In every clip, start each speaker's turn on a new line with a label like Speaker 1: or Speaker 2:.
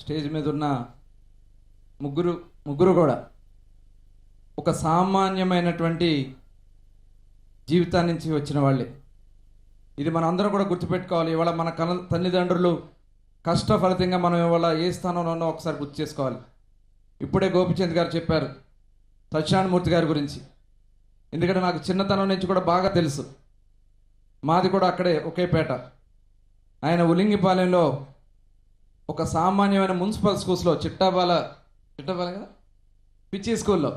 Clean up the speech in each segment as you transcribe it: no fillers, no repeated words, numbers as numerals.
Speaker 1: Stage మీద ఉన్న ముగ్గురు కూడా ఒక సామాన్యమైనటువంటి జీవితాన్ని నుంచి వచ్చిన వాళ్ళే. ఇది మన అందరం కూడా గుర్తుపెట్టుకోవాలి. ఇవాళ మన తల్లిదండ్రులు కష్ట ఫలితంగా మనం ఇవాళ ఏ స్థానంలో ఉన్నో ఒకసారి గుర్తు చేసుకోవాలి. ఇప్పుడే గోపిచంద్ గారు చెప్పారు సత్యనారాయణమూర్తి గారి గురించి. ఎందుకంటే నాకు చిన్నతనం నుంచి కూడా బాగా తెలుసు. మాది కూడా అక్కడే ఒకే పేట. ఆయన ఉలింగిపాలెంలో ఒక సామాన్యమైన మున్సిపల్ స్కూల్స్లో చిట్టాబాల కదా పిచ్చి స్కూల్లో,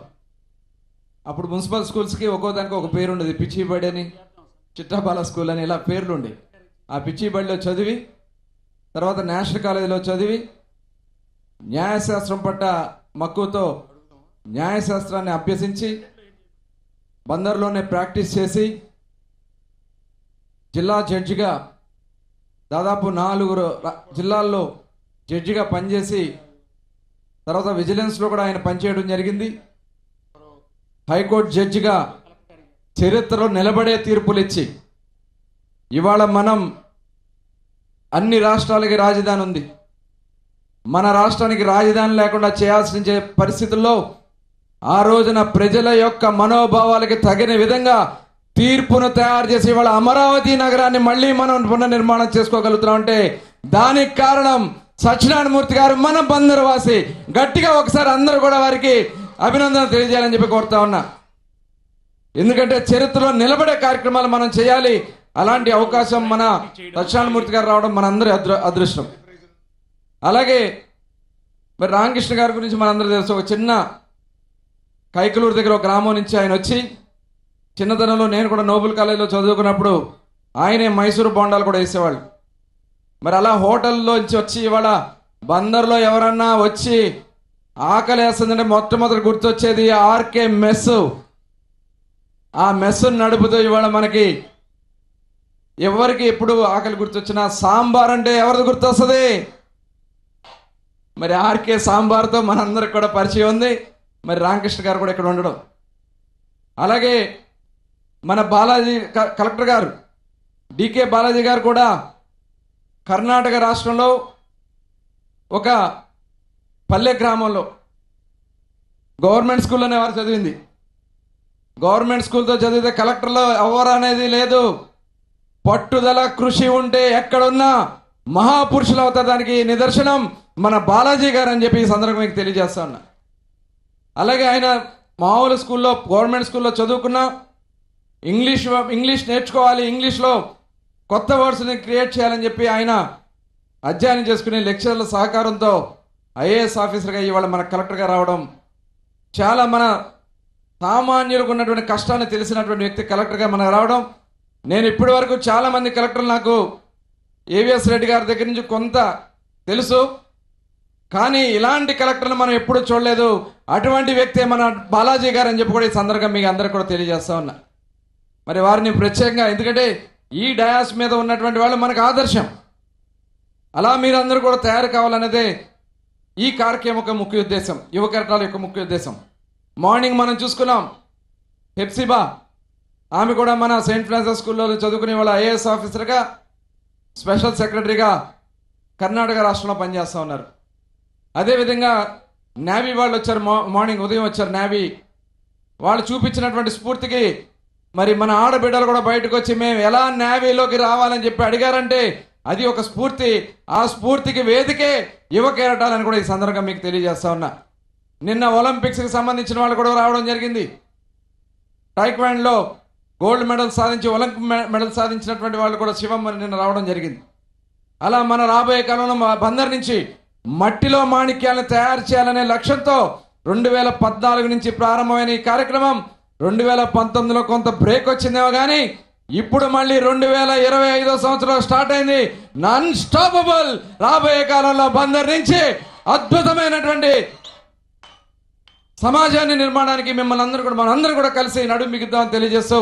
Speaker 1: అప్పుడు మున్సిపల్ స్కూల్స్కి ఒక్కో దానికి ఒక పేరు ఉండేది. పిచ్చిబడి అని, చిట్టాబాల స్కూల్ అని, ఇలా పేర్లు ఉండే. ఆ పిచ్చిబడిలో చదివి తర్వాత నేషనల్ కాలేజీలో చదివి న్యాయశాస్త్రం పట్ల మక్కువతో న్యాయశాస్త్రాన్ని అభ్యసించి బందర్లోనే ప్రాక్టీస్ చేసి జిల్లా జడ్జిగా దాదాపు 4 జిల్లాల్లో జడ్జిగా పనిచేసి తర్వాత విజిలెన్స్లో కూడా ఆయన పనిచేయడం జరిగింది. హైకోర్టు జడ్జిగా చరిత్రలో నిలబడే తీర్పులు ఇచ్చి ఇవాళ మనం అన్ని రాష్ట్రాలకి రాజధాని ఉంది, మన రాష్ట్రానికి రాజధాని లేకుండా చేయాల్సిన పరిస్థితుల్లో ఆ రోజున ప్రజల యొక్క మనోభావాలకి తగిన విధంగా తీర్పును తయారు చేసి ఇవాళ అమరావతి నగరాన్ని మళ్ళీ మనం పునర్నిర్మాణం చేసుకోగలుగుతున్నామంటే దానికి కారణం సత్యనారాయణమూర్తి గారు, మన బందరువాసి. గట్టిగా ఒకసారి అందరూ కూడా వారికి అభినందనలు తెలియజేయాలని చెప్పి కోరుతా ఉన్నా. ఎందుకంటే చరిత్రలో నిలబడే కార్యక్రమాలు మనం చేయాలి. అలాంటి అవకాశం మన సత్యనారాయణమూర్తి గారు రావడం మన అందరి అదృష్టం. అలాగే మరి రామకృష్ణ గారి గురించి మనందరూ తెలుసు. ఒక చిన్న కైకలూరు దగ్గర ఒక గ్రామం నుంచి ఆయన వచ్చి, చిన్నతనంలో నేను కూడా నోబెల్ కాలేజీలో చదువుకున్నప్పుడు ఆయనే మైసూరు బోండాలు కూడా వేసేవాళ్ళు. మరి అలా హోటల్లోంచి వచ్చి ఇవాళ బందర్లో ఎవరన్నా వచ్చి ఆకలి వేస్తుందంటే మొట్టమొదటి గుర్తొచ్చేది ఆర్కే మెస్. ఆ మెస్సును నడుపుతూ ఇవాళ మనకి ఎవరికి ఎప్పుడు ఆకలి గుర్తొచ్చినా సాంబార్ అంటే ఎవరిది గుర్తొస్తుంది? మరి ఆర్కే సాంబార్తో మనందరికి కూడా పరిచయం ఉంది. మరి రామకృష్ణ గారు కూడా ఇక్కడ ఉండడం. అలాగే మన బాలాజీ కలెక్టర్ గారు డికే బాలాజీ గారు కూడా కర్ణాటక రాష్ట్రంలో ఒక పల్లె గ్రామంలో గవర్నమెంట్ స్కూల్లోనే వారు చదివింది. గవర్నమెంట్ స్కూల్తో చదివితే కలెక్టర్లో ఎవరు అనేది లేదు. పట్టుదల కృషి ఉంటే ఎక్కడున్నా మహాపురుషులు అవుతారు. దానికి నిదర్శనం మన బాలాజీ గారు అని చెప్పి ఈ సందర్భంగా మీకు తెలియజేస్తా ఉన్నా. అలాగే ఆయన మామూలు స్కూల్లో గవర్నమెంట్ స్కూల్లో చదువుకున్నా ఇంగ్లీష్ నేర్చుకోవాలి, ఇంగ్లీష్లో కొత్త వర్డ్స్ని క్రియేట్ చేయాలని చెప్పి ఆయన అధ్యయనం చేసుకునే లెక్చరర్ల సహకారంతో ఐఏఎస్ ఆఫీసర్గా ఇవాళ మన కలెక్టర్గా రావడం, చాలా మన సామాన్యులకు ఉన్నటువంటి కష్టాన్ని తెలిసినటువంటి వ్యక్తి కలెక్టర్గా మనకు రావడం. నేను ఇప్పటి వరకు చాలామంది కలెక్టర్లు నాకు ఏవిఎస్ రెడ్డి గారి దగ్గర నుంచి కొంత తెలుసు, కానీ ఇలాంటి కలెక్టర్ని మనం ఎప్పుడూ చూడలేదు. అటువంటి వ్యక్తే మన బాలాజీ గారు అని చెప్పి కూడా ఈ సందర్భంగా మీకు అందరికీ కూడా తెలియజేస్తా ఉన్నా. మరి వారిని ప్రత్యేకంగా, ఎందుకంటే ఈ డయాస్ మీద ఉన్నటువంటి వాళ్ళు మనకు ఆదర్శం. అలా మీరందరూ కూడా తయారు కావాలనేదే ఈ కార్యక్రమం యొక్క ముఖ్య ఉద్దేశం, యువ కెరటాల యొక్క ముఖ్య ఉద్దేశం. మార్నింగ్ మనం చూసుకున్నాం హెప్సిబా, ఆమె కూడా మన సెయింట్ ఫ్రాన్సిస్ స్కూల్లో చదువుకునే వాళ్ళ ఐఏఎస్ ఆఫీసర్గా స్పెషల్ సెక్రటరీగా కర్ణాటక రాష్ట్రంలో పనిచేస్తూ ఉన్నారు. అదేవిధంగా నేవీ వాళ్ళు వచ్చారు, మార్నింగ్ ఉదయం వచ్చారు నేవీ వాళ్ళు. చూపించినటువంటి స్ఫూర్తికి మరి మన ఆడబిడ్డలు కూడా బయటకు వచ్చి మేము ఎలా నేవీలోకి రావాలని చెప్పి అడిగారంటే అది ఒక స్ఫూర్తి. ఆ స్ఫూర్తికి వేదికే యువ కెరటాలని కూడా ఈ సందర్భంగా మీకు తెలియజేస్తా ఉన్నా. నిన్న ఒలింపిక్స్కి సంబంధించిన వాళ్ళు కూడా రావడం జరిగింది. టైక్వాండ్లో గోల్డ్ మెడల్ సాధించి ఒలింపిక్ మెడల్ సాధించినటువంటి వాళ్ళు కూడా శివం నిన్న రావడం జరిగింది. అలా మన రాబోయే కాలంలో బందర్ నుంచి మట్టిలో మాణిక్యాలను తయారు చేయాలనే లక్ష్యంతో 2014 నుంచి ప్రారంభమైన ఈ కార్యక్రమం 2019లో కొంత బ్రేక్ వచ్చిందేమో కానీ ఇప్పుడు మళ్ళీ 2025 సంవత్సరంలో స్టార్ట్ అయింది. Non stoppable. రాబోయే కాలంలో బందర్ నుంచి అద్భుతమైనటువంటి సమాజాన్ని నిర్మాణానికి మిమ్మల్ని అందరూ కూడా మనందరూ కూడా కలిసి నడుం బిగిద్దామని తెలియజేస్తూ